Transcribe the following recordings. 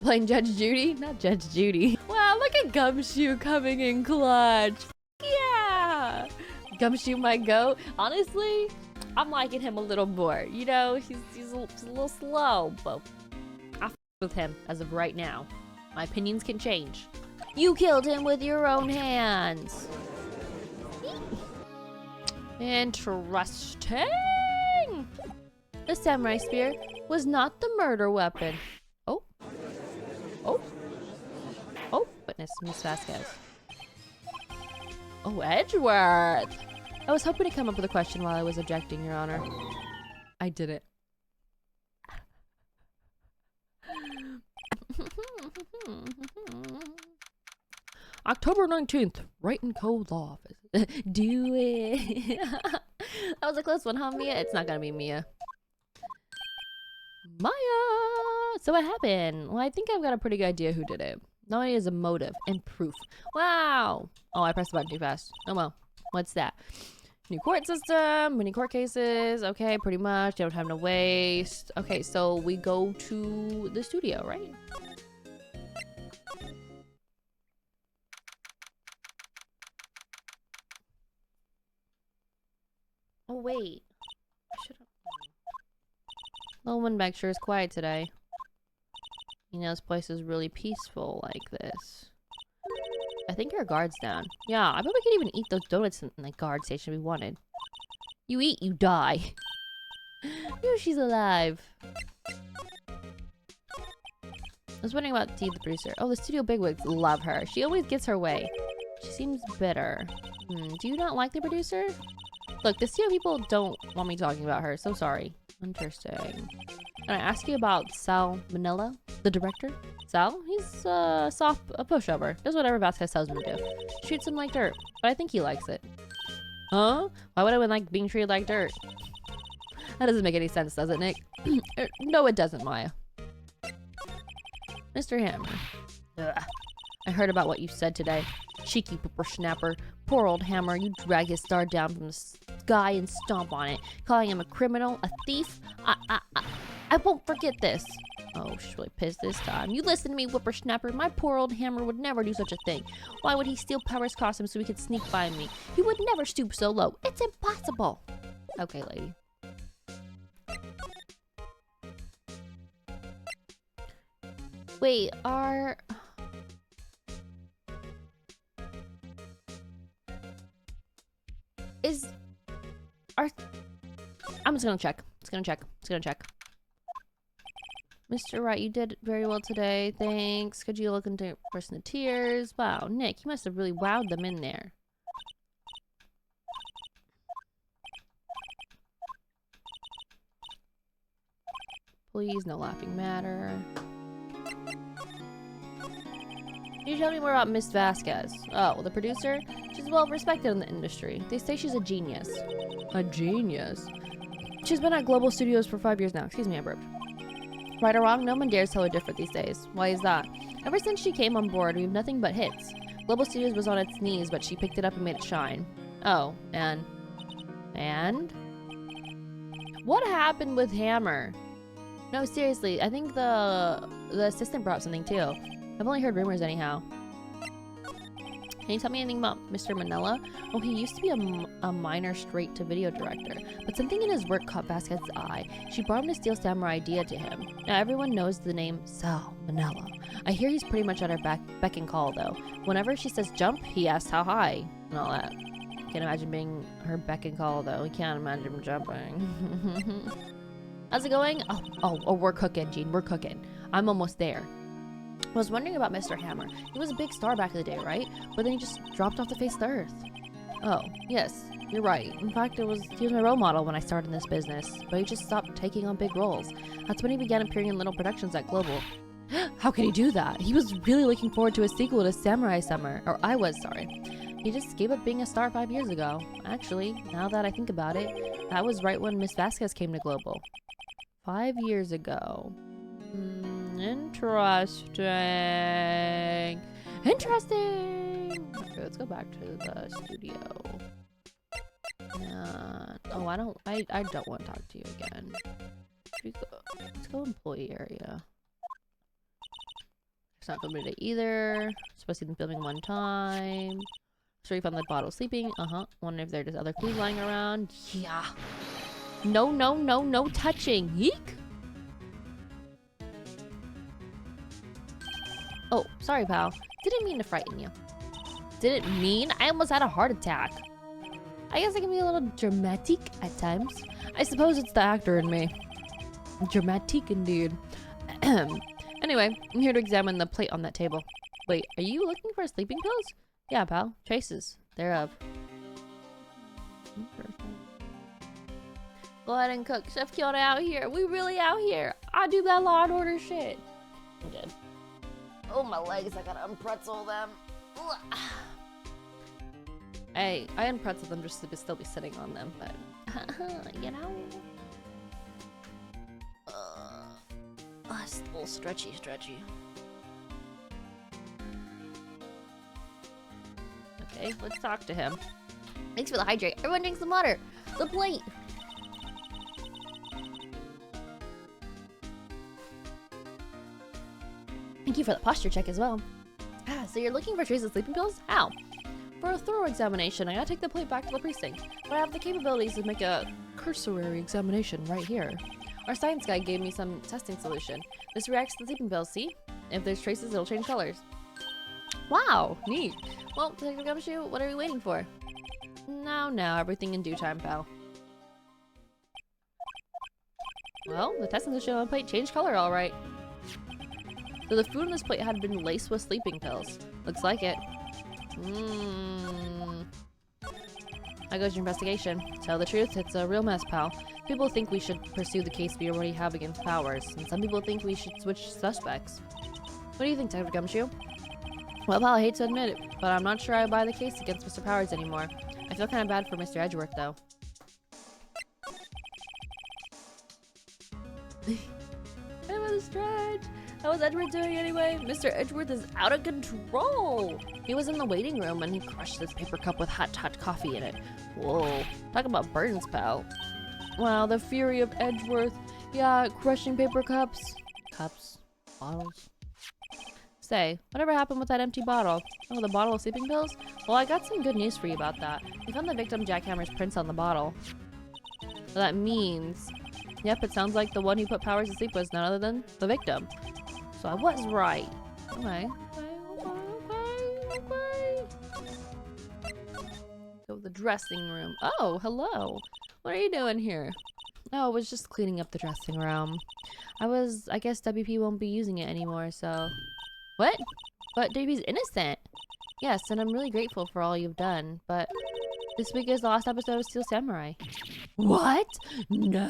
Playing Judge Judy? Not Judge Judy. Wow, look at Gumshoe coming in clutch. Yeah! Gumshoe might go. Honestly, I'm liking him a little more. You know, he's a little slow, but I f with him as of right now. My opinions can change. You killed him with your own hands. Interesting. The samurai spear was not the murder weapon. Oh. Oh. Oh, witness, Miss Vasquez. Oh, Edgeworth. I was hoping to come up with a question while I was objecting, Your Honor. I did it. October 19th, Wright & Co. Law Office. Do it. That was a close one, huh, Mia? It's not gonna be Mia. Maya! So what happened? Well, I think I've got a pretty good idea who did it. Not only is a motive and proof. Wow! Oh, I pressed the button too fast. Oh well. What's that? New court system, many court cases. Okay, pretty much. Don't have time to waste. Okay, so we go to the studio, right? Oh, wait. I should've... Lowenbeck sure is quiet today. You know, this place is really peaceful like this. I think our guard's down. Yeah, I bet we could even eat those donuts in the guard station if we wanted. You eat, you die. No, she's alive. I was wondering about Dee, the producer. Oh, the studio bigwigs love her. She always gets her way. She seems bitter. Do you not like the producer? Look, the studio people don't want me talking about her. So sorry. Interesting. Can I ask you about Sal Manila, the director? Sal? He's a pushover. Does whatever Vasquez tells him to do. Treats him like dirt, but I think he likes it. Huh? Why would I like being treated like dirt? That doesn't make any sense, does it, Nick? No, it doesn't, Maya. Mr. Hammer. Ugh. I heard about what you said today. Cheeky whippersnapper. Poor old Hammer, you drag his star down from the sky and stomp on it, calling him a criminal, a thief. I won't forget this. Oh, she's really pissed this time. You listen to me, whippersnapper. My poor old Hammer would never do such a thing. Why would he steal Power's costume so he could sneak by me? He would never stoop so low. It's impossible. Okay, lady. Wait, I'm just gonna check. Mr. Wright, you did very well today. Thanks. Could you look into person to tears? Wow, Nick, you must have really wowed them in there. Please, no laughing matter. Can you tell me more about Miss Vasquez? Oh, the producer? She's well respected in the industry. They say she's a genius. A genius? She's been at Global Studios for 5 years now. Excuse me, I burped. Right or wrong, no one dares tell her different these days. Why is that? Ever since she came on board, we have nothing but hits. Global Studios was on its knees, but she picked it up and made it shine. Oh, and? What happened with Hammer? No, seriously, I think the assistant brought something too. I've only heard rumors anyhow. Can you tell me anything about Mr. Manila? Oh, he used to be a minor straight-to-video director, but something in his work caught Vasquez's eye. She brought him to steal Samurai idea to him. Now everyone knows the name Sal Manila. I hear he's pretty much at her beck and call, though. Whenever she says jump, he asks how high, and all that. Can't imagine being her beck and call, though. We can't imagine him jumping. How's it going? Oh, we're cooking, Gene. We're cooking. I'm almost there. I was wondering about Mr. Hammer. He was a big star back in the day, right? But then he just dropped off the face of the earth. Oh, yes, you're right. In fact, he was my role model when I started in this business, but he just stopped taking on big roles. That's when he began appearing in little productions at Global. How could he do that? He was really looking forward to a sequel to Samurai Summer. Or I was, sorry. He just gave up being a star 5 years ago. Actually, now that I think about it, that was right when Miss Vasquez came to Global. 5 years ago. Interesting. Okay, let's go back to the studio. Oh, I don't want to talk to you again. Let's go employee area. It's not filming today either. Supposed to be filming one time. Sure you found the bottle sleeping. Wonder if there's other clues lying around. Yeah. No, no, no, no touching. Yeek. Oh, sorry, pal. Didn't mean to frighten you. Didn't mean? I almost had a heart attack. I guess I can be a little dramatic at times. I suppose it's the actor in me. Dramatic indeed. Anyway, I'm here to examine the plate on that table. Wait, are you looking for sleeping pills? Yeah, pal. Traces thereof. Go ahead and cook. Chef Kyoto out here. We really out here. I do that Law and Order shit. I'm dead. Oh, my legs. I gotta unpretzel them. Hey, I unpretzel them just to still be sitting on them, but you know. It's a little stretchy. Okay, let's talk to him. Thanks for the hydrate. Everyone drinks some water. The plate. Thank you for the posture check as well. So you're looking for traces of sleeping pills? How? For a thorough examination, I gotta take the plate back to the precinct. But I have the capabilities to make a cursory examination right here. Our science guy gave me some testing solution. This reacts to the sleeping pills, see? If there's traces, it'll change colors. Wow, neat. Well, Detective Gumshoe, what are we waiting for? Now, everything in due time, pal. Well, the testing solution on the plate changed color, alright. So the food on this plate had been laced with sleeping pills. Looks like it. How goes your investigation? Tell the truth, it's a real mess, pal. People think we should pursue the case we already have against Powers, and some people think we should switch suspects. What do you think, Detective Gumshoe? Well, pal, I hate to admit it, but I'm not sure I buy the case against Mr. Powers anymore. I feel kind of bad for Mr. Edgeworth, though. I'm on the stretch. How was Edgeworth doing anyway? Mr. Edgeworth is out of control. He was in the waiting room and he crushed this paper cup with hot coffee in it. Whoa, talk about burns, pal. Wow, the fury of Edgeworth. Yeah, crushing paper cups. Bottles. Say, whatever happened with that empty bottle? Oh, the bottle of sleeping pills? Well, I got some good news for you about that. We found the victim Jackhammer's prints on the bottle. So that means... Yep, it sounds like the one who put Powers to sleep was none other than the victim. So I was right. Okay. Go to the dressing room. Oh, hello. What are you doing here? Oh, I was just cleaning up the dressing room. I guess WP won't be using it anymore, so... What? But WP's innocent. Yes, and I'm really grateful for all you've done, but... This week is the last episode of Steel Samurai. What? No!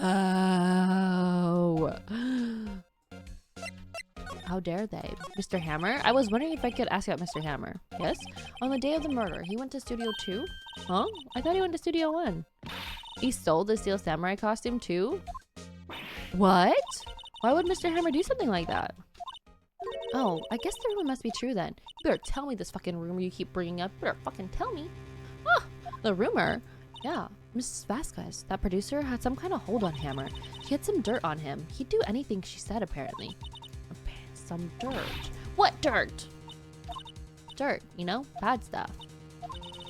How dare they? Mr. Hammer? I was wondering if I could ask about Mr. Hammer. Yes? On the day of the murder, he went to Studio 2? Huh? I thought he went to Studio 1. He stole the Steel Samurai costume too? What? Why would Mr. Hammer do something like that? Oh, I guess the rumor must be true then. You better tell me this fucking rumor you keep bringing up. You better fucking tell me. Ah, the rumor? Yeah, Mrs. Vasquez, that producer, had some kind of hold on Hammer. She had some dirt on him. He'd do anything she said, apparently. Some dirt. What dirt? Dirt, you know? Bad stuff.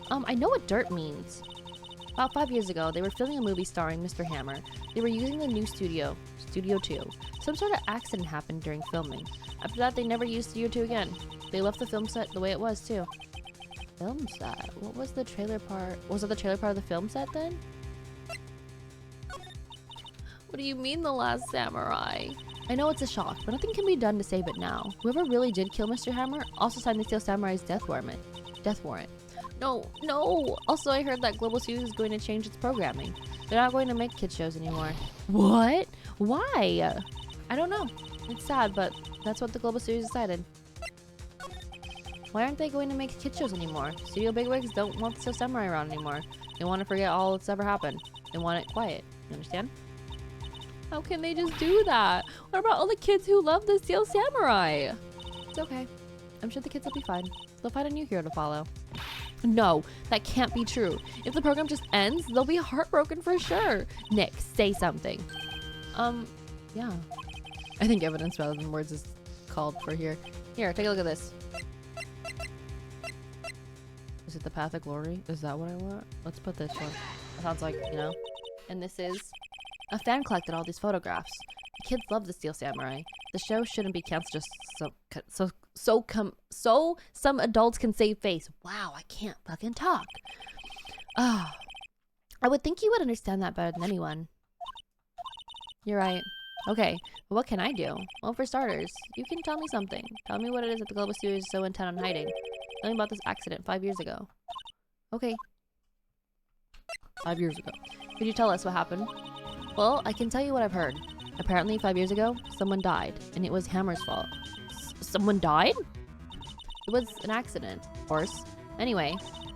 I know what dirt means. About 5 years ago, they were filming a movie starring Mr. Hammer. They were using the new studio, Studio 2. Some sort of accident happened during filming. After that, they never used Studio 2 again. They left the film set the way it was, too. Film set? What was the trailer part? Was it the trailer part of the film set, then? What do you mean, The Last Samurai? I know it's a shock, but nothing can be done to save it now. Whoever really did kill Mr. Hammer also signed the Steel Samurai's death warrant. No. Also, I heard that Global Studios is going to change its programming. They're not going to make kids shows anymore. What? Why? I don't know. It's sad, but that's what the Global Studios decided. Why aren't they going to make kids shows anymore? Studio bigwigs don't want the Steel Samurai around anymore. They want to forget all that's ever happened. They want it quiet. You understand? How can they just do that? What about all the kids who love the Steel Samurai? It's okay. I'm sure the kids will be fine. They'll find a new hero to follow. No, that can't be true. If the program just ends, they'll be heartbroken for sure. Nick, say something. Yeah. I think evidence rather than words is called for here. Here, take a look at this. Is it the Path of Glory? Is that what I want? Let's put this one. That sounds like, you know. And this is... A fan collected all these photographs. The kids love the Steel Samurai. The show shouldn't be canceled just so some adults can save face. Wow, I can't fucking talk. Oh, I would think you would understand that better than anyone. You're right. Okay, but what can I do? Well, for starters, you can tell me something. Tell me what it is that the Global Studios is so intent on hiding. Tell me about this accident 5 years ago. Okay. 5 years ago. Could you tell us what happened? Well, I can tell you what I've heard. Apparently, 5 years ago, someone died, and it was Hammer's fault. Someone died? It was an accident, of course. Anyway,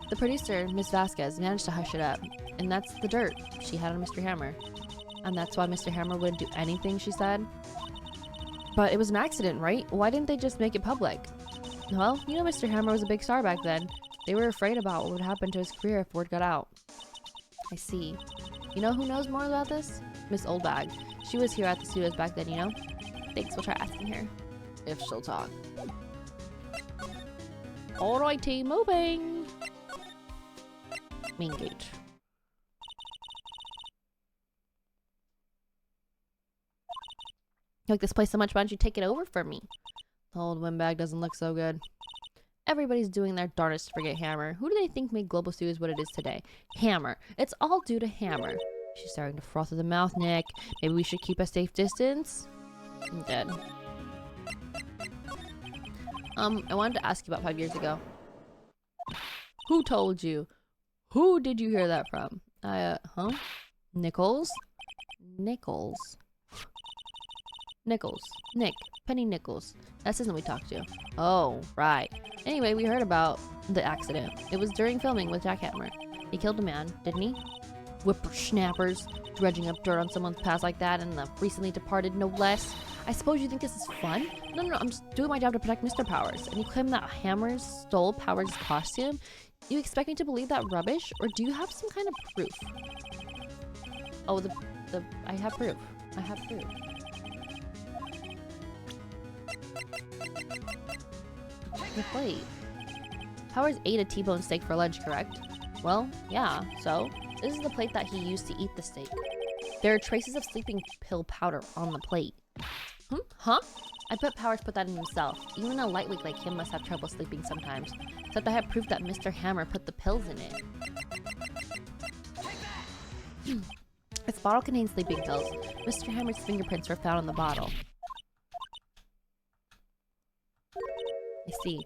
the producer, Miss Vasquez, managed to hush it up, and that's the dirt she had on Mr. Hammer. And that's why Mr. Hammer wouldn't do anything, she said. But it was an accident, right? Why didn't they just make it public? Well, you know Mr. Hammer was a big star back then. They were afraid about what would happen to his career if word got out. I see. You know who knows more about this? Miss Oldbag. She was here at the studios back then, you know? Thanks, we'll try asking her. If she'll talk. Alrighty, moving! Main gate. You like this place so much, why don't you take it over for me? The old windbag doesn't look so good. Everybody's doing their darnest to forget Hammer. Who do they think made Global Studios what it is today? Hammer. It's all due to Hammer. She's starting to froth at the mouth, Nick. Maybe we should keep a safe distance? I'm dead. I wanted to ask you about 5 years ago. Who told you? Who did you hear that from? Huh? Nichols? Nichols. Nichols. Nick. Penny Nichols. That's isn't we talked to. Oh, right. Anyway, we heard about the accident. It was during filming with Jackhammer. He killed a man, didn't he? Whippersnappers, dredging up dirt on someone's past like that, and the recently departed, no less. I suppose you think this is fun? No, I'm just doing my job to protect Mr. Powers. And you claim that Hammer stole Powers' costume? You expect me to believe that rubbish? Or do you have some kind of proof? Oh, I have proof. I have proof. The plate. Powers ate a T-bone steak for lunch, correct? Well, yeah, so this is the plate that he used to eat the steak. There are traces of sleeping pill powder on the plate. Huh? I bet Powers put that in himself. Even a lightweight like him must have trouble sleeping sometimes. Except I have proof that Mr. Hammer put the pills in it. This bottle contains sleeping pills. Mr. Hammer's fingerprints were found on the bottle. I see.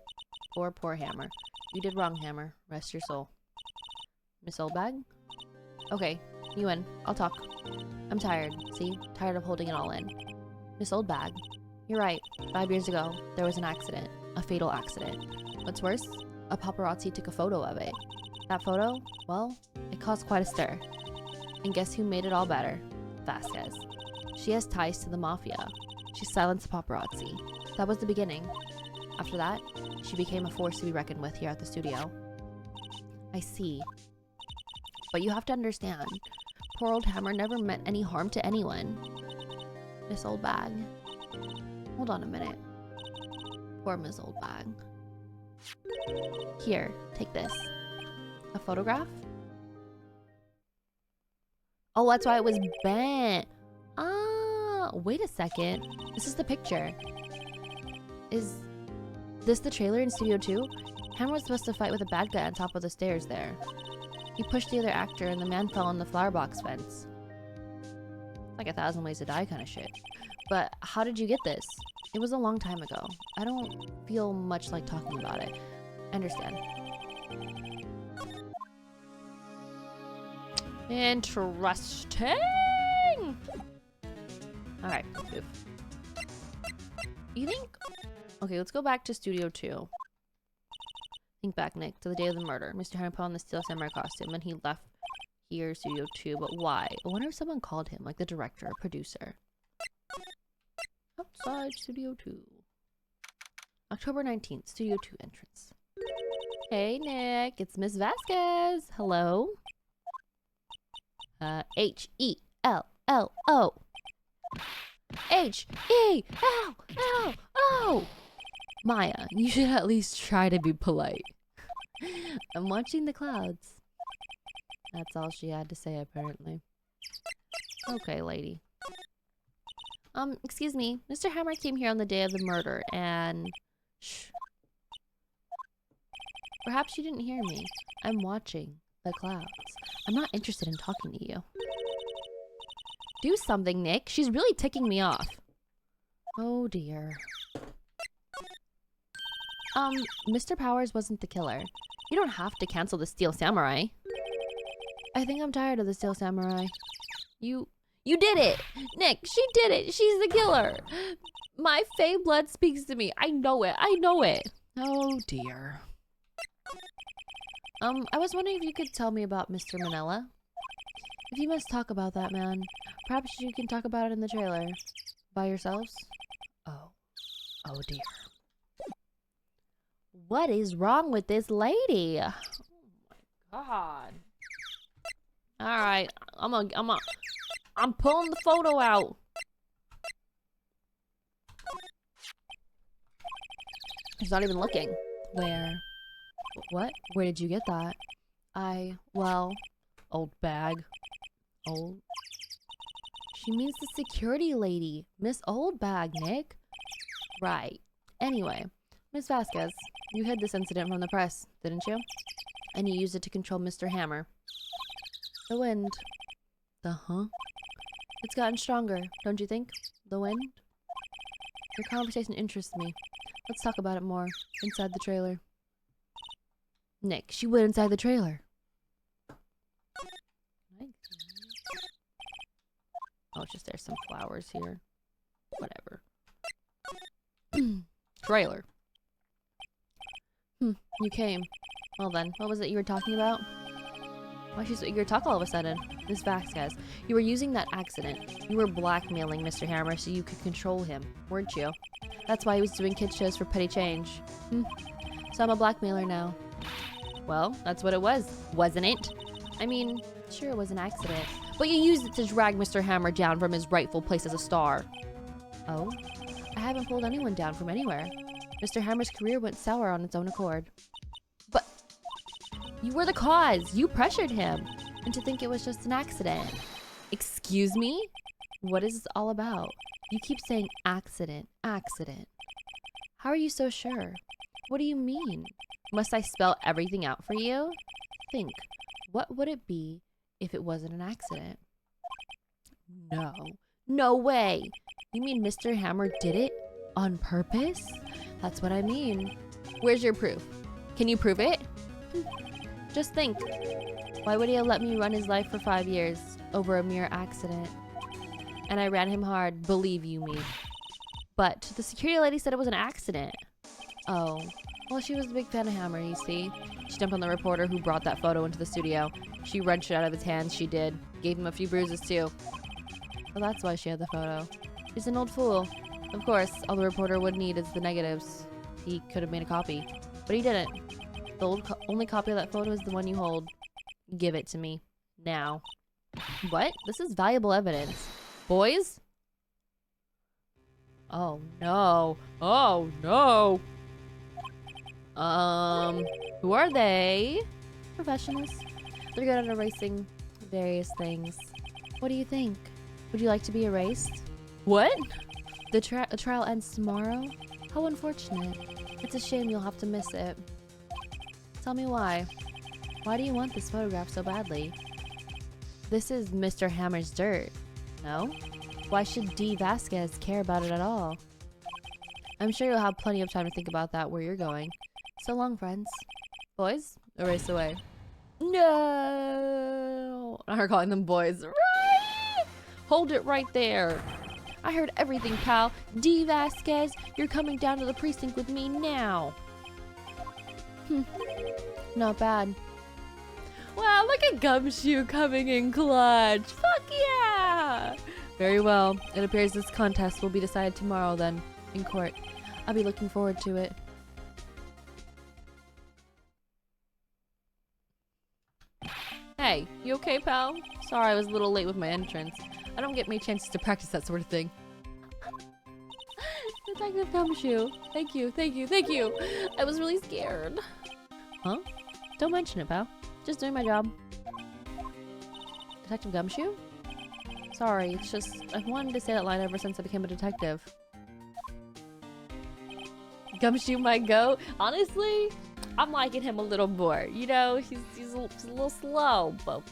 Poor Hammer. You did wrong, Hammer. Rest your soul. Miss Oldbag? Okay, you in. I'll talk. I'm tired. See? Tired of holding it all in. Miss Oldbag. You're right. 5 years ago, there was an accident. A fatal accident. What's worse? A paparazzi took a photo of it. That photo? Well, it caused quite a stir. And guess who made it all better? Vasquez. She has ties to the mafia. She silenced the paparazzi. That was the beginning. After that, she became a force to be reckoned with here at the studio. I see. But you have to understand, poor old Hammer never meant any harm to anyone. Miss Oldbag. Hold on a minute. Poor Miss Oldbag. Here, take this. A photograph? Oh, that's why it was bent. Ah, wait a second. This is the picture. Is this the trailer in Studio 2? Hammer was supposed to fight with a bad guy on top of the stairs there. He pushed the other actor and the man fell on the flower box fence. Like 1,000 Ways to Die kind of shit. But how did you get this? It was a long time ago. I don't feel much like talking about it. I understand. Interesting! Alright, let's move. You think... Okay, let's go back to Studio 2. Think back, Nick, to the day of the murder. Mr. Hammer put on the Steel Samurai costume, and he left here, Studio 2. But why? I wonder if someone called him, like the director or producer. Outside Studio 2. October 19th, Studio 2 entrance. Hey, Nick, it's Miss Vasquez. Hello? H-E-L-L-O. H-E-L-L-O! Maya, you should at least try to be polite. I'm watching the clouds. That's all she had to say, apparently. Okay, lady. Excuse me. Mr. Hammer came here on the day of the murder, and... Shh. Perhaps you didn't hear me. I'm watching the clouds. I'm not interested in talking to you. Do something, Nick. She's really ticking me off. Oh, dear. Mr. Powers wasn't the killer. You don't have to cancel the Steel Samurai. I think I'm tired of the Steel Samurai. You did it! Nick, she did it! She's the killer! My Fey blood speaks to me. I know it. I know it. Oh, dear. I was wondering if you could tell me about Mr. Manila. If you must talk about that man, perhaps you can talk about it in the trailer. By yourselves? Oh. Oh, dear. What is wrong with this lady? Oh my god. Alright, I'm pulling the photo out. She's not even looking. Where? What? Where did you get that? Well, old bag. Old? She means the security lady. Miss Old Bag, Nick. Right. Anyway, Miss Vasquez, you hid this incident from the press, didn't you? And you used it to control Mr. Hammer. The wind. Huh? It's gotten stronger, don't you think? The wind? Your conversation interests me. Let's talk about it more. Inside the trailer. Nick, she went inside the trailer. Oh, it's just there's some flowers here. Whatever. Trailer. You came. Well then, what was it you were talking about? Why she's so eager to talk all of a sudden? Miss Vasquez, you were using that accident. You were blackmailing Mr. Hammer so you could control him, weren't you? That's why he was doing kid shows for petty change. So I'm a blackmailer now. Well, that's what it was, wasn't it? I mean, sure it was an accident, but you used it to drag Mr. Hammer down from his rightful place as a star. Oh? I haven't pulled anyone down from anywhere. Mr. Hammer's career went sour on its own accord. But you were the cause. You pressured him. And to think it was just an accident. Excuse me? What is this all about? You keep saying accident, accident. How are you so sure? What do you mean? Must I spell everything out for you? Think, what would it be if it wasn't an accident? No. No way! You mean Mr. Hammer did it? On purpose? That's what I mean. Where's your proof? Can you prove it? Just think. Why would he have let me run his life for 5 years over a mere accident? And I ran him hard, believe you me. But the security lady said it was an accident. Oh. Well, she was a big fan of Hammer, you see. She jumped on the reporter who brought that photo into the studio. She wrenched it out of his hands, she did. Gave him a few bruises, too. Well, that's why she had the photo. She's an old fool. Of course, all the reporter would need is the negatives. He could have made a copy. But he didn't. The only copy of that photo is the one you hold. Give it to me. Now. What? This is valuable evidence. Boys? Oh, no. Oh, no. Who are they? Professionals. They're good at erasing various things. What do you think? Would you like to be erased? What? The trial ends tomorrow? How unfortunate. It's a shame you'll have to miss it. Tell me why. Why do you want this photograph so badly? This is Mr. Hammer's dirt. No? Why should D. Vasquez care about it at all? I'm sure you'll have plenty of time to think about that where you're going. So long, friends. Boys, erase away. No! I heard calling them boys. Right! Hold it right there. I heard everything, pal. D. Vasquez, you're coming down to the precinct with me now. Not bad. Wow, look at Gumshoe coming in clutch. Fuck yeah! Very well. It appears this contest will be decided tomorrow then, in court. I'll be looking forward to it. Hey, you okay, pal? Sorry I was a little late with my entrance. I don't get many chances to practice that sort of thing. Detective Gumshoe. Thank you, thank you, thank you. I was really scared. Huh? Don't mention it, pal. Just doing my job. Detective Gumshoe? Sorry, it's just I've wanted to say that line ever since I became a detective. Gumshoe might go. Honestly, I'm liking him a little more. You know, he's a little slow, but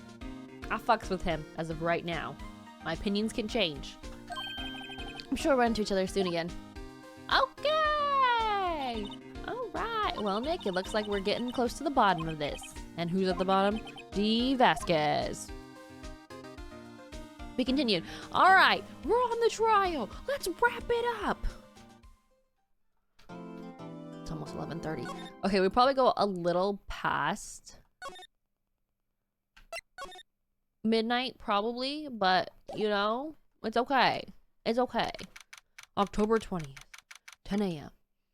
I fucks with him as of right now. My opinions can change. I'm sure we'll run into each other soon again. Okay! Alright. Well, Nick, it looks like we're getting close to the bottom of this. And who's at the bottom? D. Vasquez. Be continued. Alright, we're on the trial. Let's wrap it up. It's almost 11:30. Okay, we probably go a little past midnight, probably, but you know, it's okay. It's okay. October 20th, 10 a.m.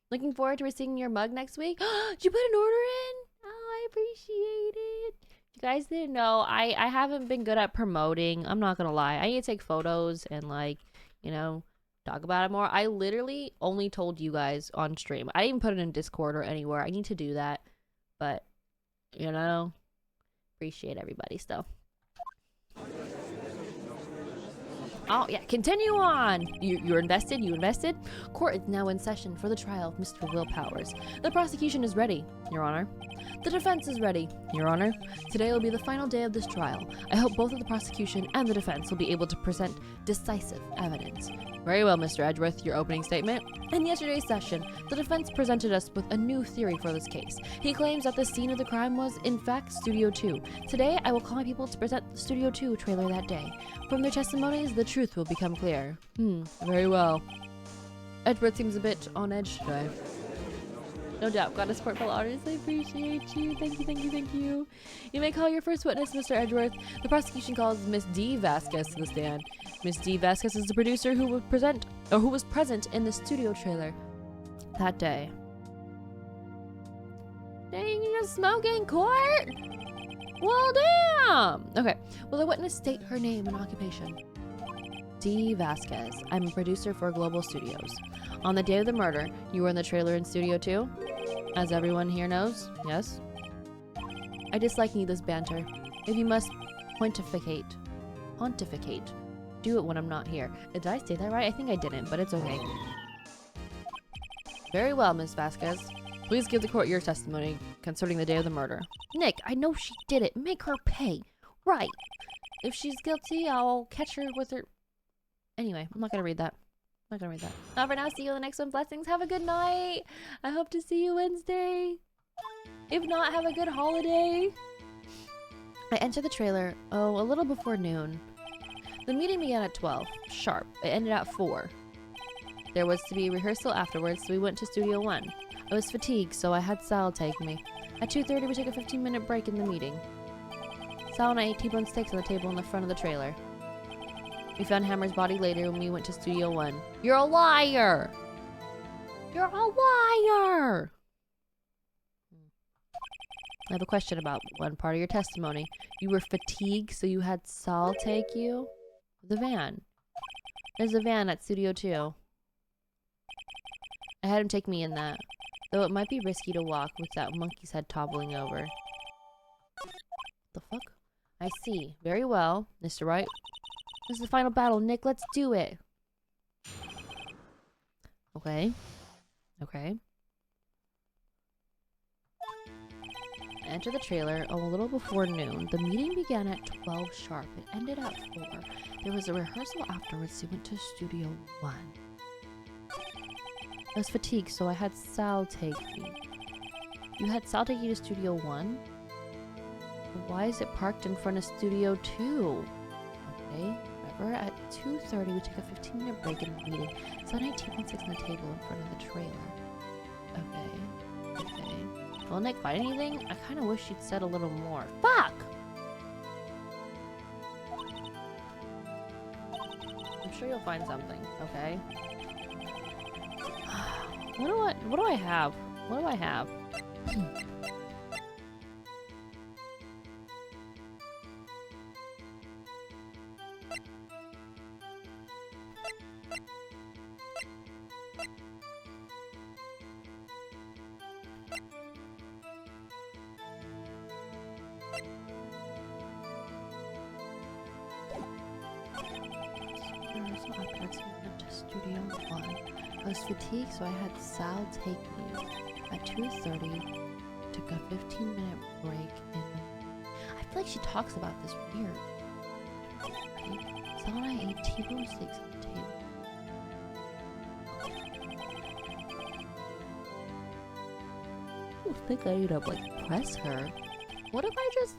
Looking forward to receiving your mug next week. Did you put an order in? Oh, I appreciate it. If you guys didn't know, I haven't been good at promoting. I'm not gonna lie. I need to take photos and, like, you know, talk about it more. I literally only told you guys on stream. I didn't put it in Discord or anywhere. I need to do that. But, you know, appreciate everybody still. Oh, yeah, continue on. You're invested? You invested? Court is now in session for the trial of Mr. Will Powers. The prosecution is ready, Your Honor. The defense is ready, Your Honor. Today will be the final day of this trial. I hope both of the prosecution and the defense will be able to present decisive evidence. Very well, Mr. Edgeworth, your opening statement. In yesterday's session, the defense presented us with a new theory for this case. He claims that the scene of the crime was, in fact, Studio 2. Today, I will call my people to present the Studio 2 trailer that day. From their testimonies, the truth will become clear. Very well. Edgeworth seems a bit on edge today. No doubt. Got to support fellow artists. I appreciate you. Thank you, thank you, thank you. You may call your first witness, Mr. Edgeworth. The prosecution calls Miss D. Vasquez to the stand. Miss D. Vasquez is the producer who was present in the studio trailer that day. Dang, you just smoking court? Well, damn. Okay. Will the witness state her name and occupation? D. Vasquez. I'm a producer for Global Studios. On the day of the murder, you were in the trailer in Studio 2? As everyone here knows, yes? I dislike needless banter. If you must pontificate, do it when I'm not here. Did I say that right? I think I didn't, but it's okay. Very well, Miss Vasquez. Please give the court your testimony concerning the day of the murder. Nick, I know she did it. Make her pay. Right. If she's guilty, I'll catch her with her... Anyway, I'm not gonna read that. Not for now. See you in the next one. Blessings. Have a good night. I hope to see you Wednesday. If not, have a good holiday. I entered the trailer, a little before noon. The meeting began at 12, sharp. It ended at 4. There was to be a rehearsal afterwards, so we went to Studio 1. I was fatigued, so I had Sal take me. At 2:30, we took a 15-minute break in the meeting. Sal and I ate T-bone steaks on the table in the front of the trailer. We found Hammer's body later when we went to Studio 1. You're a liar! You're a liar! I have a question about one part of your testimony. You were fatigued, so you had Sal take you? The van. There's a van at Studio 2. I had him take me in that. Though it might be risky to walk with that monkey's head toppling over. The fuck? I see. Very well, Mr. Wright. This is the final battle, Nick. Let's do it. Okay. Enter the trailer a little before noon. The meeting began at 12 sharp. It ended at 4. There was a rehearsal afterwards, so we went to Studio 1. I was fatigued, so I had Sal take me. You had Sal take you to Studio 1? Why is it parked in front of Studio 2? Okay. At 2:30, we took a 15-minute break in the meeting. Sal ate T-bone on the table in front of the trailer. Okay. Well, Nick, find anything? I kind of wish you'd said a little more. Fuck! I'm sure you'll find something, okay? What do I have? What do I have? Studio 1. I was fatigued, so I had Sal take me at 2:30. Took a 15-minute break, and I feel like she talks about this weird. Sal and I ate T-bone steaks at the table. I think I need to like press her. What if I just?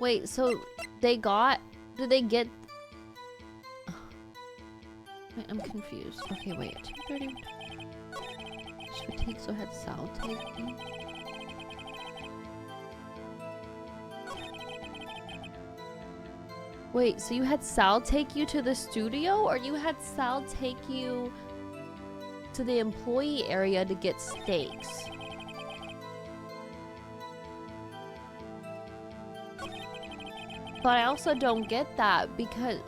Wait, so they got? Did they get? Wait, I'm confused. Okay, wait. 2:30. Just fatigued, so I had Sal take me. Wait, so you had Sal take you to the studio, or you had Sal take you to the employee area to get steaks? But I also don't get that because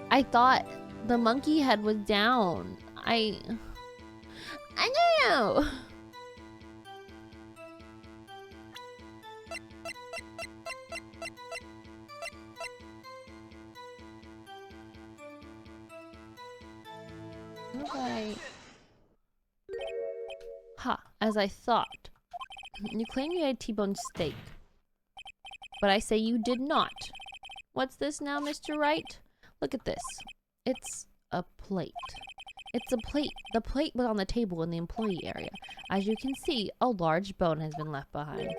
I thought the monkey head was down. I don't know. Okay. Ha, as I thought. You claim you had T-bone steak, but I say you did not. What's this now, Mr. Wright? Look at this. It's a plate. It's a plate. The plate was on the table in the employee area. As you can see, a large bone has been left behind.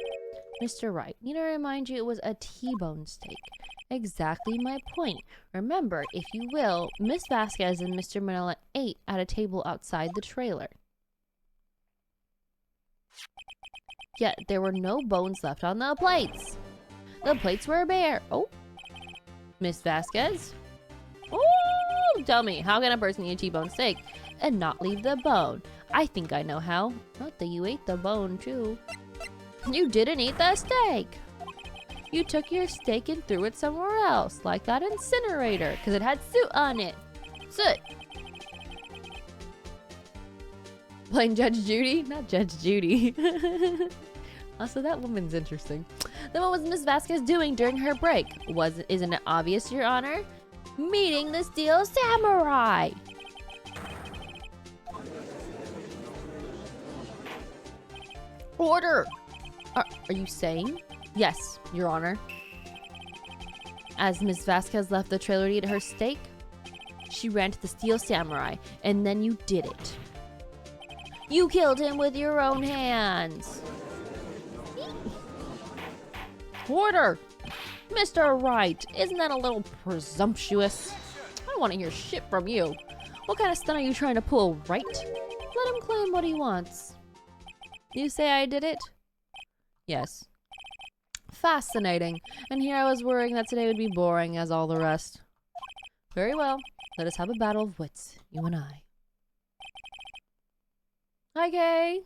Mr. Wright, need to remind you it was a T-bone steak. Exactly my point. Remember, if you will, Miss Vasquez and Mr. Manila ate at a table outside the trailer. Yet there were no bones left on the plates. The plates were bare. Oh, Miss Vasquez? Oh, tell me, how can a person eat a T-bone steak and not leave the bone? I think I know how. Not that you ate the bone, too. You didn't eat the steak. You took your steak and threw it somewhere else, like that incinerator, because it had soot on it. Soot. Playing Judge Judy? Not Judge Judy. Also, that woman's interesting. Then what was Miss Vasquez doing during her break? Isn't it obvious, Your Honor? Meeting the Steel Samurai! Order! Are you saying? Yes, Your Honor. As Miss Vasquez left the trailer to eat her steak, she ran to the Steel Samurai, and then you did it. You killed him with your own hands. Order! Mr. Wright, isn't that a little presumptuous? I don't want to hear shit from you. What kind of stunt are you trying to pull, Wright? Let him claim what he wants. You say I did it? Yes. Fascinating. And here I was worrying that today would be boring as all the rest. Very well. Let us have a battle of wits, you and I. Hi, Kay.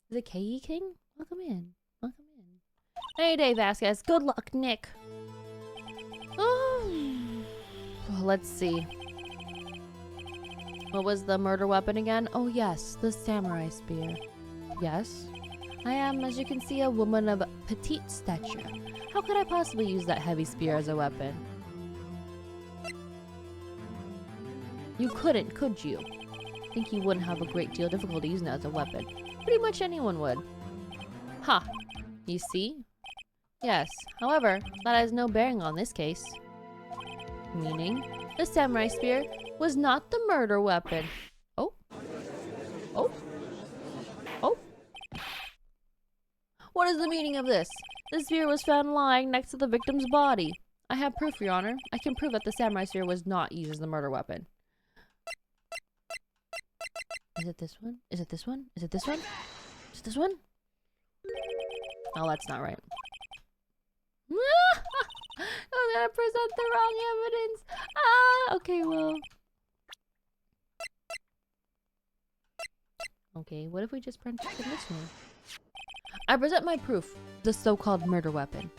Is it Kay King? Welcome in. Welcome in. Hey, Dave Vasquez. Good luck, Nick. Oh. Well, let's see. What was the murder weapon again? Oh, yes. The samurai spear. Yes. I am, as you can see, a woman of petite stature. How could I possibly use that heavy spear as a weapon? You couldn't, could you? I think you wouldn't have a great deal of difficulty using it as a weapon. Pretty much anyone would. Ha! You see? Yes. However, that has no bearing on this case. Meaning, the samurai spear was not the murder weapon. Oh. Oh. Oh. What is the meaning of this? The spear was found lying next to the victim's body. I have proof, Your Honor. I can prove that the samurai spear was not used as the murder weapon. Is it this one? Is it this one? Is it this one? Is it this one? Oh, that's not right. I'm gonna present the wrong evidence. Ah, okay, well. Okay, what if we just present this one? I present my proof, the so-called murder weapon.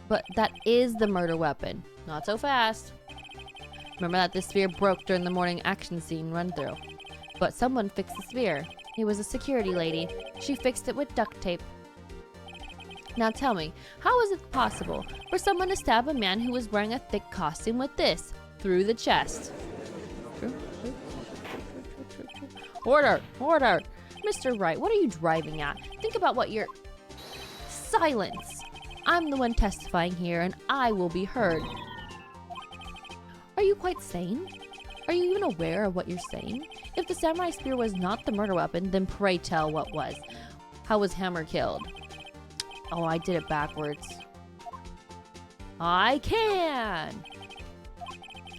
But that is the murder weapon. Not so fast. Remember that the sphere broke during the morning action scene run-through. But someone fixed the sphere. It was a security lady. She fixed it with duct tape. Now tell me, how is it possible for someone to stab a man who was wearing a thick costume with this through the chest? Order! Order! Mr. Wright, what are you driving at? Think about what you're... Silence! I'm the one testifying here, and I will be heard. Are you quite sane? Are you even aware of what you're saying? If the samurai spear was not the murder weapon, then pray tell what was. How was Hammer killed? Oh, I did it backwards. I can!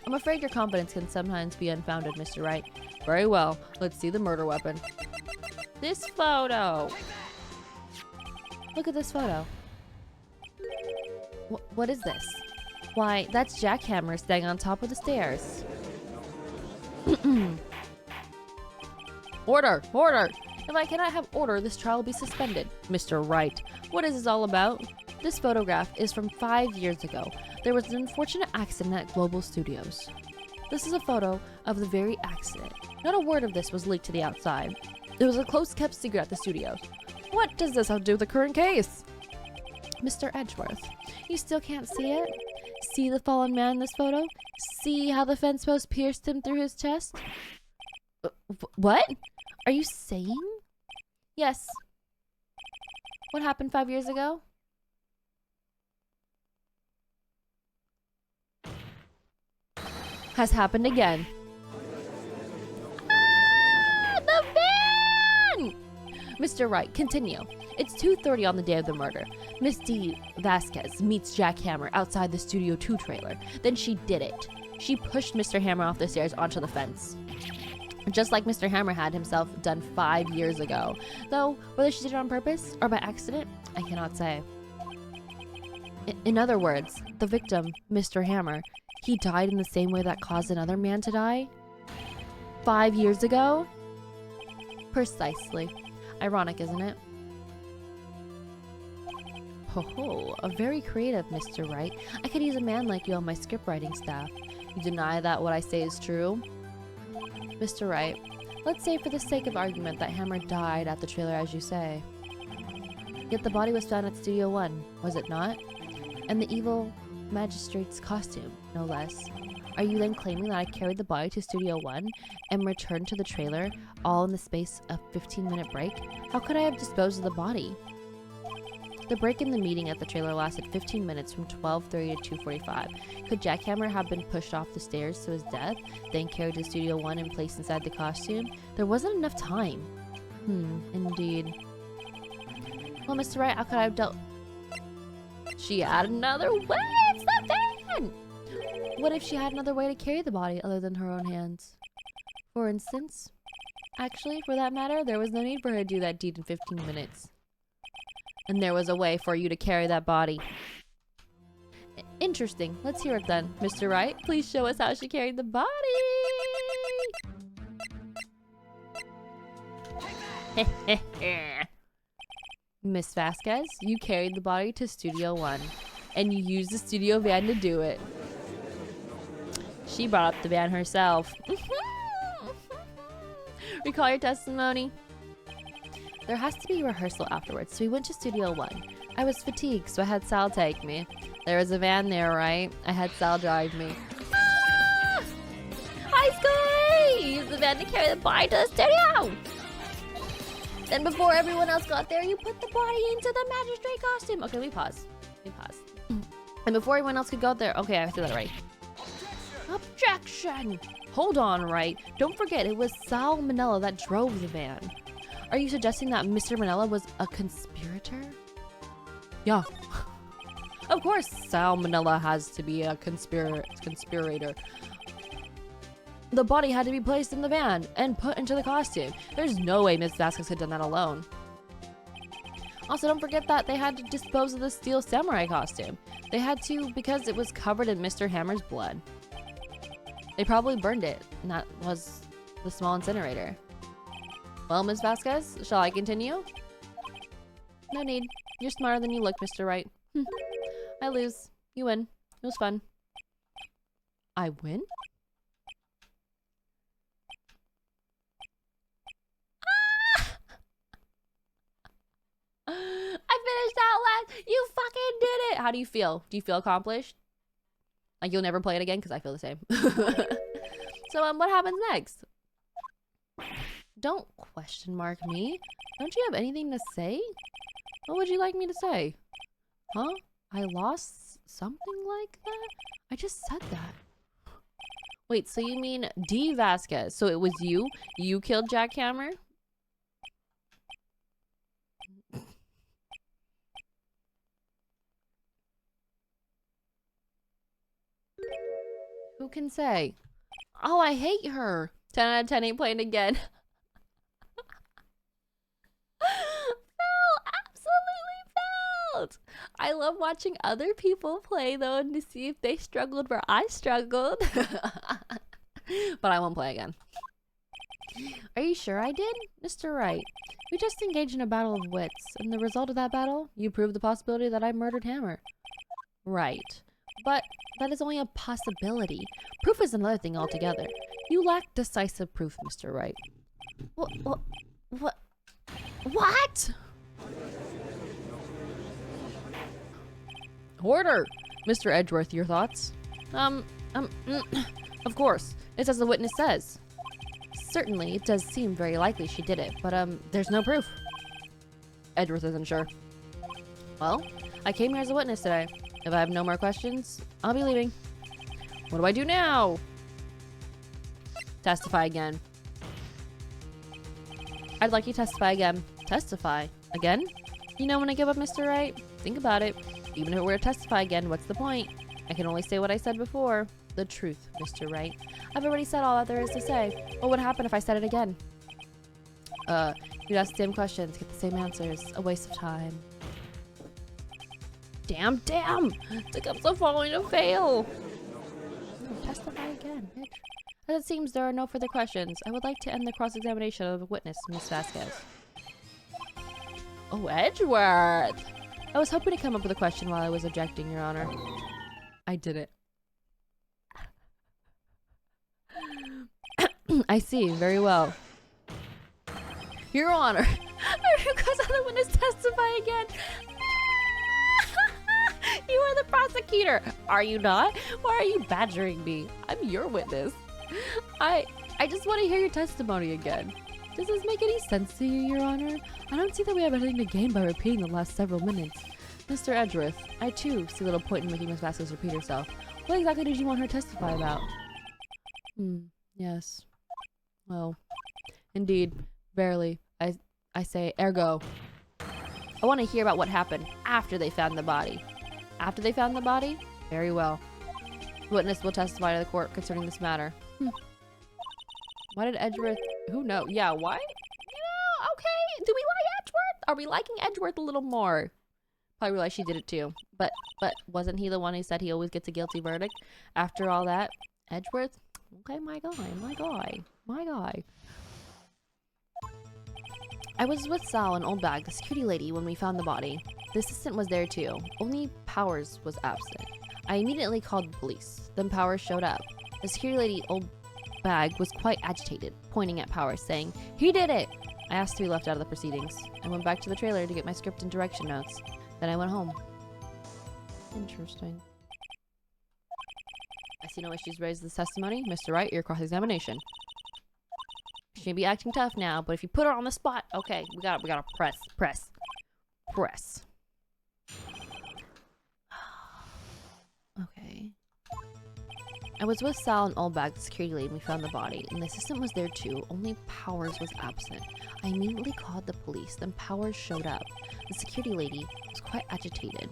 I'm afraid your confidence can sometimes be unfounded, Mr. Wright. Very well. Let's see the murder weapon. This photo! Look at this photo. What is this? Why, that's Jackhammer staying on top of the stairs. Order! Order! If I cannot have order, this trial will be suspended. Mr. Wright, what is this all about? This photograph is from 5 years ago. There was an unfortunate accident at Global Studios. This is a photo of the very accident. Not a word of this was leaked to the outside. It was a close-kept secret at the studios. What does this have to do with the current case? Mr. Edgeworth, you still can't see it? See the fallen man in this photo? See how the fence post pierced him through his chest? What? Are you saying? Yes. What happened 5 years ago? Has happened again. Ah, the van! Mr. Wright, continue. It's 2:30 on the day of the murder. Miss D. Vasquez meets Jack Hammer outside the Studio 2 trailer. Then she did it. She pushed Mr. Hammer off the stairs onto the fence. Just like Mr. Hammer had himself done 5 years ago. Though, whether she did it on purpose or by accident, I cannot say. In other words, the victim, Mr. Hammer, he died in the same way that caused another man to die? 5 years ago? Precisely. Ironic, isn't it? Ho, a very creative, Mr. Wright. I could use a man like you on my script writing staff. You deny that what I say is true? Mr. Wright, let's say for the sake of argument that Hammer died at the trailer as you say. Yet the body was found at Studio 1, was it not? And the evil magistrate's costume, no less. Are you then claiming that I carried the body to Studio 1 and returned to the trailer all in the space of a 15-minute break? How could I have disposed of the body? The break in the meeting at the trailer lasted 15 minutes from 12:30 to 2:45. Could Jackhammer have been pushed off the stairs to his death, then carried to Studio 1 and placed inside the costume? There wasn't enough time. Indeed. Well, Mr. Wright, how could I have dealt... She had another way! It's the van! What if she had another way to carry the body other than her own hands? For instance? Actually, for that matter, there was no need for her to do that deed in 15 minutes. And there was a way for you to carry that body. Interesting. Let's hear it then. Mr. Wright, please show us how she carried the body. Miss Vasquez, you carried the body to Studio 1. And you used the studio van to do it. She brought up the van herself. Recall your testimony. There has to be a rehearsal afterwards, so we went to Studio 1. I was fatigued, so I had Sal take me. There was a van there, right? I had Sal drive me. Ah! High school! You used the van to carry the body to the studio! Then before everyone else got there, you put the body into the magistrate costume. Okay, we pause. And before anyone else could go there... Okay, I said that right. Objection! Hold on, Wright. Don't forget, it was Sal Manella that drove the van. Are you suggesting that Mr. Manella was a conspirator? Yeah. Of course, Sal Manella has to be a conspirator. The body had to be placed in the van and put into the costume. There's no way Miss Vasquez had done that alone. Also, don't forget that they had to dispose of the steel samurai costume. They had to because it was covered in Mr. Hammer's blood. They probably burned it, and that was the small incinerator. Well, Miss Vasquez, shall I continue? No need. You're smarter than you look, Mr. Wright. I lose. You win. It was fun. I win? how do you feel? Do you feel accomplished? Like you'll never play it again? Because I feel the same. So, what happens next? Don't question mark me. Don't you have anything to say? What would you like me to say? Huh? I lost something like that? I just said that. Wait, so you mean D. Vasquez? So it was you? You killed Jackhammer? Who can say? Oh, I hate her. 10 out of 10 ain't playing again. Absolutely failed. I love watching other people play though and to see if they struggled where I struggled. But I won't play again. Are you sure I did? Mr. Wright, we just engaged in a battle of wits, and the result of that battle, you proved the possibility that I murdered Hammer. Right. But that is only a possibility. Proof is another thing altogether. You lack decisive proof, Mr. Wright. What? Order! Mr. Edgeworth, your thoughts? Of course. It's as the witness says. Certainly, it does seem very likely she did it, but, there's no proof. Edgeworth isn't sure. Well, I came here as a witness today. If I have no more questions, I'll be leaving. What do I do now? Testify again. I'd like you to testify again. Testify? Again? You know when I give up, Mr. Wright? Think about it. Even if it were to testify again, what's the point? I can only say what I said before. The truth, Mr. Wright. I've already said all that there is to say. What would happen if I said it again? You'd ask the same questions, get the same answers. A waste of time. Damn! It's like I'm so falling to fail. Testify again, bitch. As it seems there are no further questions, I would like to end the cross-examination of the witness, Miss Vasquez. Oh, Edgeworth! I was hoping to come up with a question while I was objecting, Your Honor. I did it. I see, very well. Your Honor, I request that the witness testify again. You are the prosecutor, are you not? Why are you badgering me? I'm your witness. I just want to hear your testimony again. Does this make any sense to you, Your Honor? I don't see that we have anything to gain by repeating the last several minutes. Mr. Edgeworth, I too see little point in making Miss Vasquez repeat herself. What exactly did you want her to testify about? Yes. Well, indeed, verily, I say, ergo. I want to hear about what happened after they found the body. After they found the body? Very well. The witness will testify to the court concerning this matter. Why did Edgeworth... Who knows? Yeah, why? Yeah, okay. Do we like Edgeworth? Are we liking Edgeworth a little more? Probably realized she did it too. But wasn't he the one who said he always gets a guilty verdict? After all that? Edgeworth? Okay, my guy. I was with Sal and Old Bag, the security lady, when we found the body. The assistant was there too, only Powers was absent. I immediately called the police. Then Powers showed up. The security lady, Old Bag, was quite agitated, pointing at Powers, saying, "He did it!" I asked to be left out of the proceedings. I went back to the trailer to get my script and direction notes. Then I went home. Interesting. I see no issues raised with this testimony. Mr. Wright, your cross-examination. She may be acting tough now, but if you put her on the spot, okay, we gotta press. Okay. I was with Sal and Old Bag, the security lady, when we found the body, and the assistant was there too, only Powers was absent. I immediately called the police, then Powers showed up. The security lady was quite agitated.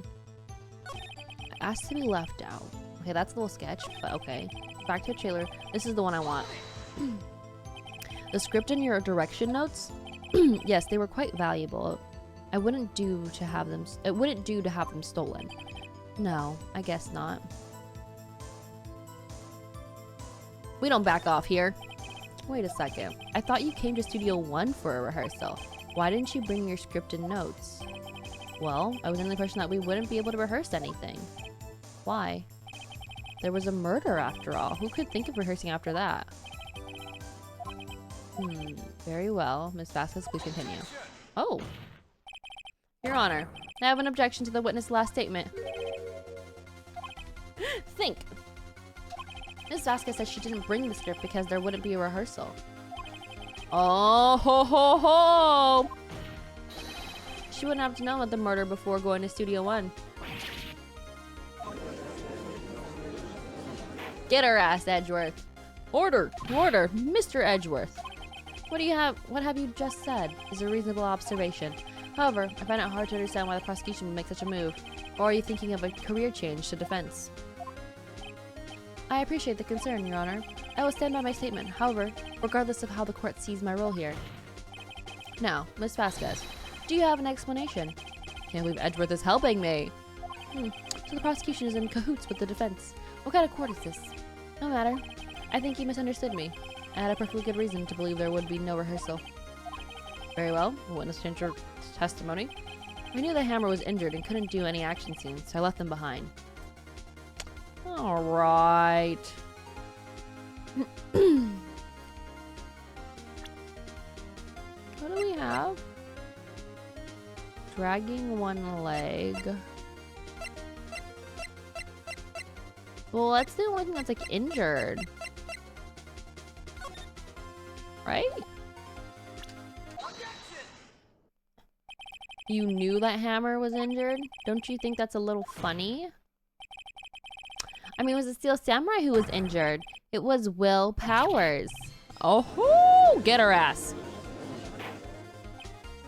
I asked to be left out. Okay, that's a little sketch, but okay. Back to the trailer. This is the one I want. The script and your direction notes? Yes, they were quite valuable. It wouldn't do to have them stolen. No, I guess not. We don't back off here. Wait a second. I thought you came to Studio 1 for a rehearsal. Why didn't you bring your script and notes? Well, I was under the impression that we wouldn't be able to rehearse anything. Why? There was a murder after all. Who could think of rehearsing after that? Very well. Miss Vasquez, please continue. Oh! Your Honor, I have an objection to the witness' last statement. Miss Vasquez said she didn't bring the script because there wouldn't be a rehearsal. Oh ho ho ho! She wouldn't have to know about the murder before going to Studio One. Get her ass, Edgeworth. Order, order, Mr. Edgeworth. What have you just said is a reasonable observation. However, I find it hard to understand why the prosecution would make such a move. Or are you thinking of a career change to defense? I appreciate the concern, Your Honor. I will stand by my statement, however, regardless of how the court sees my role here. Now, Miss Vasquez, do you have an explanation? Can't believe Edgeworth is helping me. So the prosecution is in cahoots with the defense. What kind of court is this? No matter. I think you misunderstood me. I had a perfectly good reason to believe there would be no rehearsal. Very well, the witness changed her testimony. I knew the hammer was injured and couldn't do any action scenes, so I left them behind. Alright. What do we have? Dragging one leg. Well, that's the only thing that's like injured. Right? You knew that hammer was injured? Don't you think that's a little funny? I mean, it was the Steel Samurai who was injured. It was Will Powers. Oh, get her ass.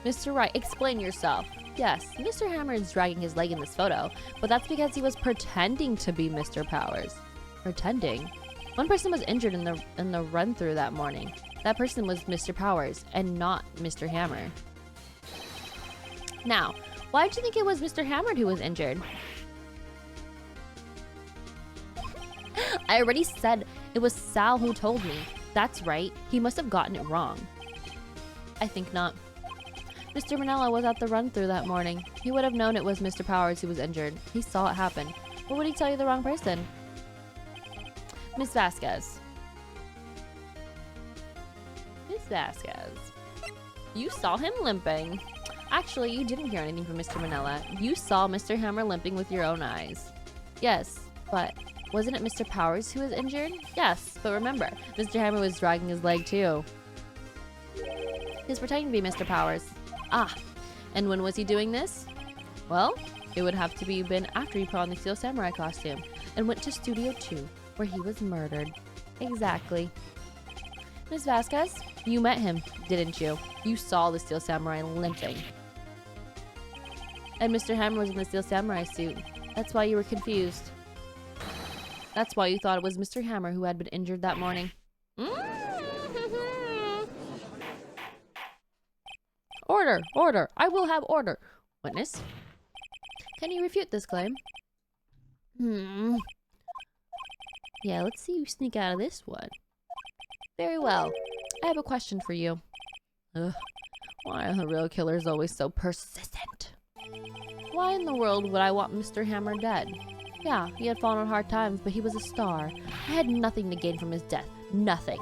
Mr. Wright, explain yourself. Yes, Mr. Hammer is dragging his leg in this photo, but that's because he was pretending to be Mr. Powers. Pretending? One person was injured in the run-through that morning. That person was Mr. Powers, and not Mr. Hammer. Now, why did you think it was Mr. Hammer who was injured? I already said it was Sal who told me. That's right. He must have gotten it wrong. I think not. Mr. Manella was at the run-through that morning. He would have known it was Mr. Powers who was injured. He saw it happen. Or would he tell you the wrong person? Miss Vasquez. Miss Vasquez. You saw him limping. Actually, you didn't hear anything from Mr. Manella. You saw Mr. Hammer limping with your own eyes. Yes, but wasn't it Mr. Powers who was injured? Yes, but remember, Mr. Hammer was dragging his leg too. He was pretending to be Mr. Powers. Ah, and when was he doing this? Well, it would have to be been after he put on the Steel Samurai costume and went to Studio 2, where he was murdered. Exactly. Miss Vasquez, you met him, didn't you? You saw the Steel Samurai limping. And Mr. Hammer was in the Steel Samurai suit. That's why you were confused. That's why you thought it was Mr. Hammer who had been injured that morning. Order! Order! I will have order! Witness? Can you refute this claim? Yeah, let's see you sneak out of this one. Very well. I have a question for you. Ugh. Why are the real killers always so persistent? Why in the world would I want Mr. Hammer dead? Yeah, he had fallen on hard times, but he was a star. I had nothing to gain from his death. Nothing.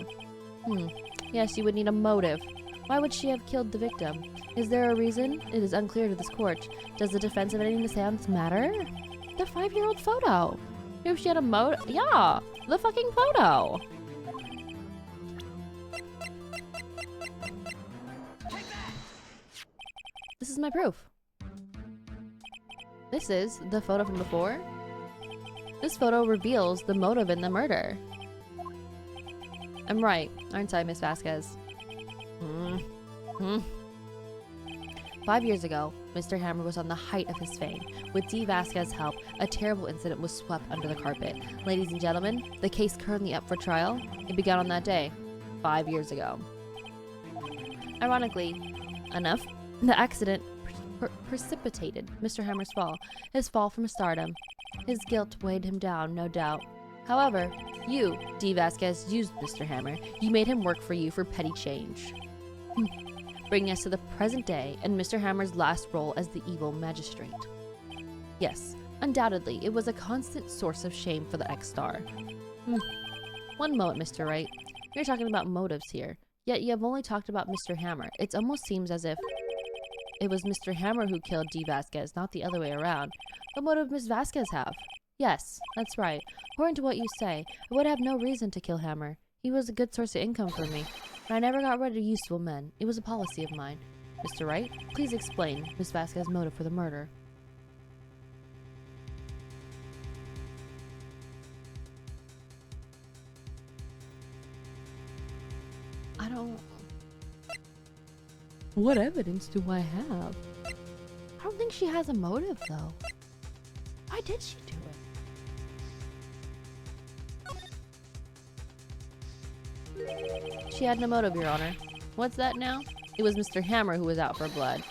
Yes, you would need a motive. Why would she have killed the victim? Is there a reason? It is unclear to this court. Does the defense have anything to say on this matter? The 5-year-old photo. If she had a motive? Yeah, the fucking photo. This is my proof. This is the photo from before. This photo reveals the motive in the murder. I'm right, aren't I, Miss Vasquez? 5 years ago, Mr. Hammer was on the height of his fame. With D. Vasquez's help, a terrible incident was swept under the carpet. Ladies and gentlemen, the case currently up for trial, it began on that day, 5 years ago. Ironically enough, the accident precipitated Mr. Hammer's fall, his fall from stardom. His guilt weighed him down, no doubt. However, you, D. Vasquez, used Mr. Hammer. You made him work for you for petty change. Bringing us to the present day and Mr. Hammer's last role as the evil magistrate. Yes, undoubtedly, it was a constant source of shame for the ex-star. One moment, Mr. Wright. You're talking about motives here, yet you have only talked about Mr. Hammer. It almost seems as if it was Mr. Hammer who killed D. Vasquez, not the other way around. What motive Miss Vasquez have? Yes, that's right. According to what you say, I would have no reason to kill Hammer. He was a good source of income for me. But I never got rid of useful men. It was a policy of mine. Mr. Wright, please explain Miss Vasquez's motive for the murder. I don't... What evidence do I have? I don't think she has a motive, though. Why did she do it? She had no motive, Your Honor. What's that now? It was Mr. Hammer who was out for blood.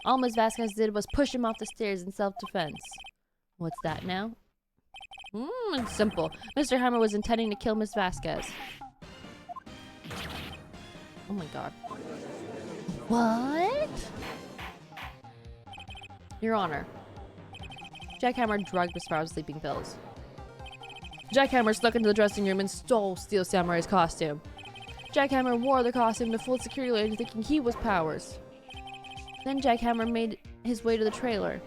All Ms. Vasquez did was push him off the stairs in self-defense. What's that now? It's simple. Mr. Hammer was intending to kill Ms. Vasquez. Oh my god. What? Your Honor. Jack Hammer drugged Miss Farrow's sleeping pills. Jack Hammer snuck into the dressing room and stole Steel Samurai's costume. Jack Hammer wore the costume to full security later thinking he was Powers. Then Jack Hammer made his way to the trailer.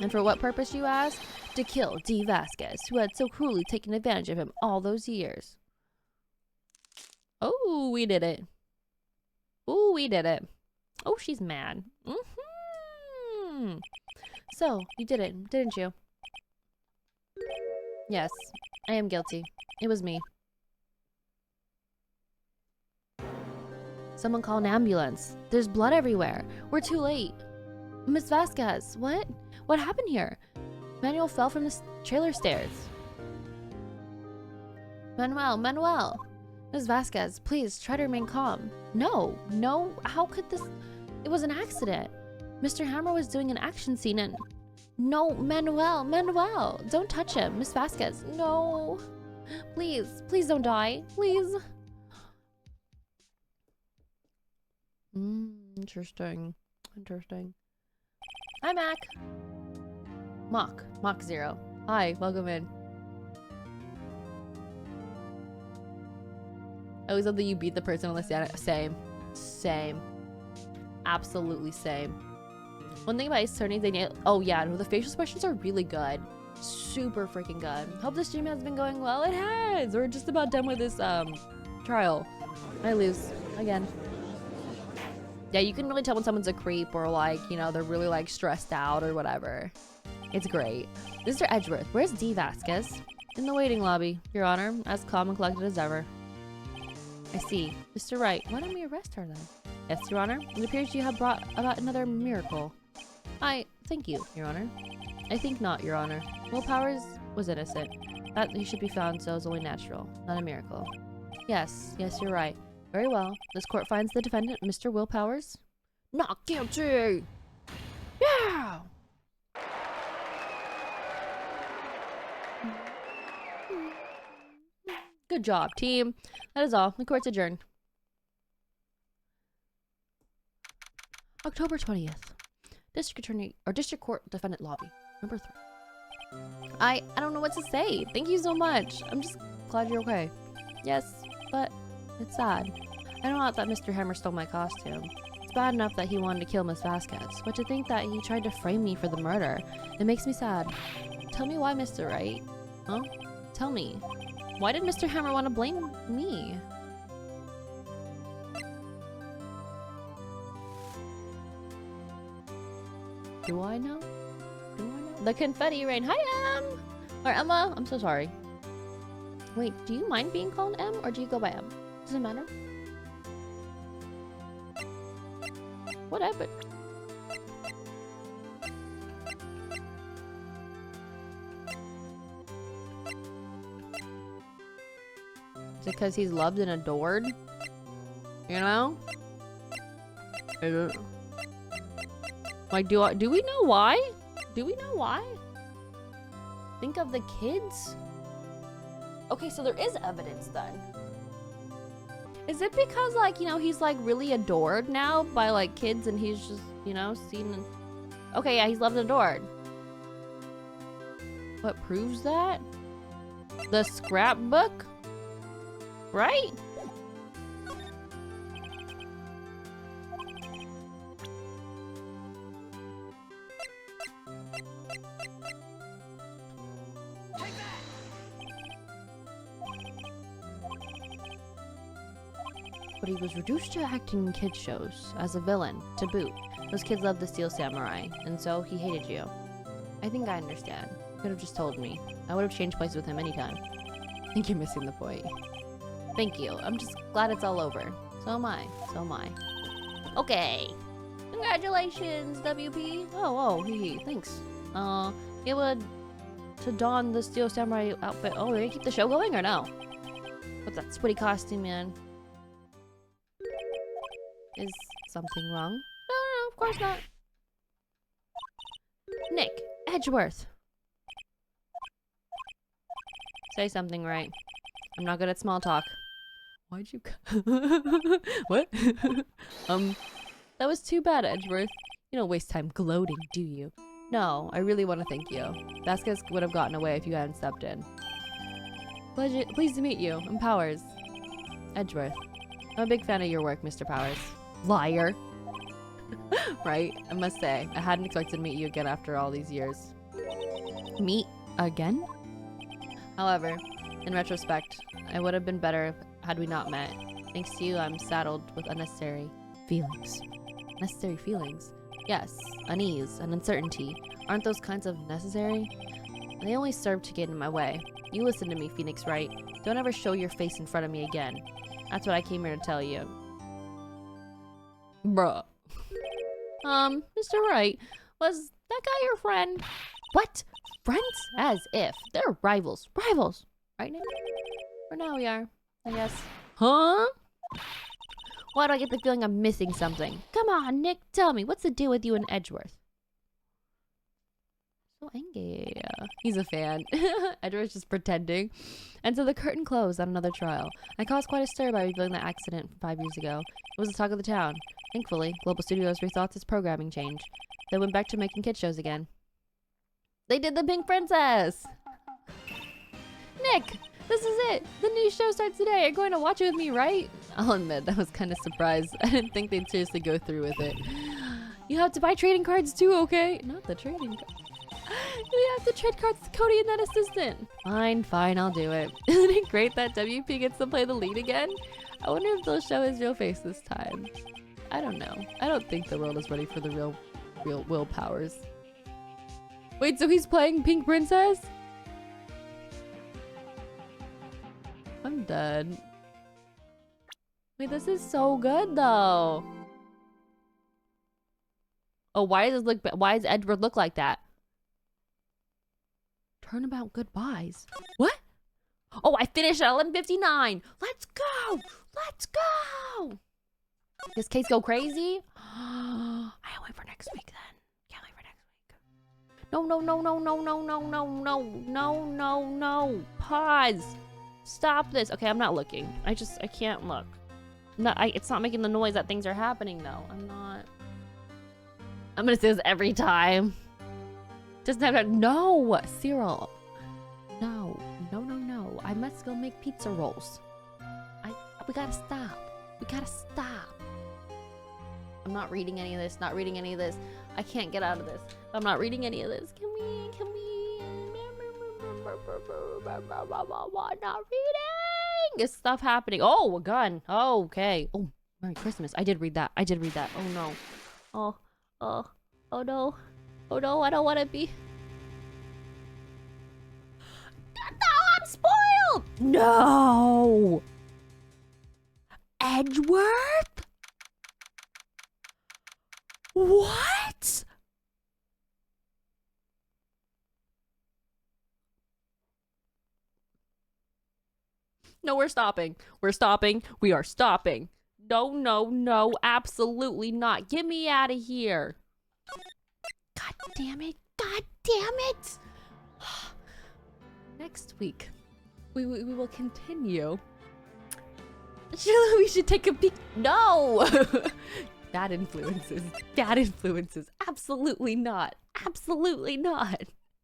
And for what purpose, you ask? To kill Dee Vasquez, who had so cruelly taken advantage of him all those years. Oh, we did it. Oh, we did it. Oh, she's mad. So, you did it, didn't you? Yes, I am guilty. It was me. Someone call an ambulance. There's blood everywhere. We're too late. Miss Vasquez, what? What happened here? Manuel fell from the trailer stairs. Manuel. Miss Vasquez, please try to remain calm. No, how could this? It was an accident. Mr. Hammer was doing an action scene and... No, Manuel, don't touch him. Miss Vasquez, no. Please don't die, please. Interesting. Hi, Mac. Mock Zero. Hi, welcome in. I always love that you beat the person on the stand. Same. Absolutely same. One thing about Ace Attorney, they nail. Oh yeah, no, the facial expressions are really good. Super freaking good. Hope this stream has been going well. It has. We're just about done with this trial. I lose again. Yeah, you can really tell when someone's a creep or like, you know, they're really like stressed out or whatever. It's great. Mr. Edgeworth, where's Dee Vasquez? In the waiting lobby, Your Honor, as calm and collected as ever. I see. Mr. Wright, why don't we arrest her then? Yes, Your Honor. It appears you have brought about another miracle. Thank you, Your Honor. I think not, Your Honor. Will Powers was innocent. That he should be found so is only natural, not a miracle. Yes, you're right. Very well. This court finds the defendant, Mr. Will Powers, not guilty! Yeah! Good job, team. That is all. The court's adjourned. October 20th. District Attorney or District Court Defendant Lobby. Number 3. I don't know what to say. Thank you so much. I'm just glad you're okay. Yes, but it's sad. I don't thought Mr. Hammer stole my costume. It's bad enough that he wanted to kill Miss Vasquez, but to think that he tried to frame me for the murder, it makes me sad. Tell me why, Mr. Wright. Huh? Tell me. Why did Mr. Hammer want to blame me? Do I know? The confetti rain. Hi, Em! Or Emma. I'm so sorry. Wait, do you mind being called Em or do you go by Em? Does it matter? Whatever. Is it because he's loved and adored? You know? Like, do we know why? Do we know why? Think of the kids? Okay, so there is evidence then. Is it because, like, you know, he's, like, really adored now by, like, kids and he's just, you know, seen... Okay, yeah, he's loved and adored. What proves that? The scrapbook? Right? but he was reduced to acting in kids shows as a villain, to boot. Those kids loved the Steel Samurai, and so he hated you. I think I understand. You could have just told me. I would have changed places with him anytime. I think you're missing the point. Thank you. I'm just glad it's all over. So am I. So am I. Okay. Congratulations, WP. Oh, thanks. It would to don the Steel Samurai outfit. Oh, are you gonna keep the show going or no? What's that sweaty costume, man? Is something wrong? No, of course not. Nick, Edgeworth. Say something, right? I'm not good at small talk. Why'd you what? That was too bad, Edgeworth. You don't waste time gloating, do you? No, I really want to thank you. Vasquez would have gotten away if you hadn't stepped in. Pleased to meet you. I'm Powers. Edgeworth. I'm a big fan of your work, Mr. Powers. Liar. Right? I must say, I hadn't expected to meet you again after all these years. Meet again? However, in retrospect, it would have been better had we not met. Thanks to you, I'm saddled with unnecessary feelings. Necessary feelings? Yes, unease and uncertainty. Aren't those kinds of necessary? They only serve to get in my way. You listen to me, Phoenix Wright. Don't ever show your face in front of me again. That's what I came here to tell you. Bruh. Mr. Wright, was that guy your friend? What? Friends? As if. They're rivals. Rivals! Right, Nick? For now we are, I guess. Huh? Why do I get the feeling I'm missing something? Come on, Nick, tell me, what's the deal with you and Edgeworth? So angry. He's a fan. Edgeworth's just pretending. And so the curtain closed on another trial. I caused quite a stir by revealing that accident from 5 years ago. It was the talk of the town. Thankfully, Global Studios rethought its programming change. They went back to making kid shows again. They did the Pink Princess! Nick! This is it! The new show starts today. You're going to watch it with me, right? I'll admit, I was kind of surprised. I didn't think they'd seriously go through with it. You have to buy trading cards too, okay? Not the trading cards. You have to trade cards to Cody and that assistant. Fine, I'll do it. Isn't it great that WP gets to play the lead again? I wonder if they'll show his real face this time. I don't know. I don't think the world is ready for the real Will Powers. Wait, so he's playing Pink Princess? I'm dead. Wait, this is so good though. Oh, why does Edward look like that? Turnabout goodbyes. What? Oh, I finished at 11:59. Let's go! Let's go! This case go crazy? I can't wait for next week then. Can't wait for next week. No. Pause. Stop this. Okay, I'm not looking. I can't look. No, it's not making the noise that things are happening though. I'm gonna say this every time. Doesn't have to. No, Cyril. No. I must go make pizza rolls. We gotta stop. I'm not reading any of this. I can't get out of this. I'm not reading any of this. Can we? Not reading. Is stuff happening? Oh, a gun. Oh, okay. Oh, Merry Christmas. I did read that. Oh no. Oh no. I don't want to be. No, I'm spoiled. No. Edgeworth? What? No, we're stopping. We are stopping. No, absolutely not. Get me out of here. God damn it. Next week, we will continue. We should take a peek. No! Bad influences. Absolutely not.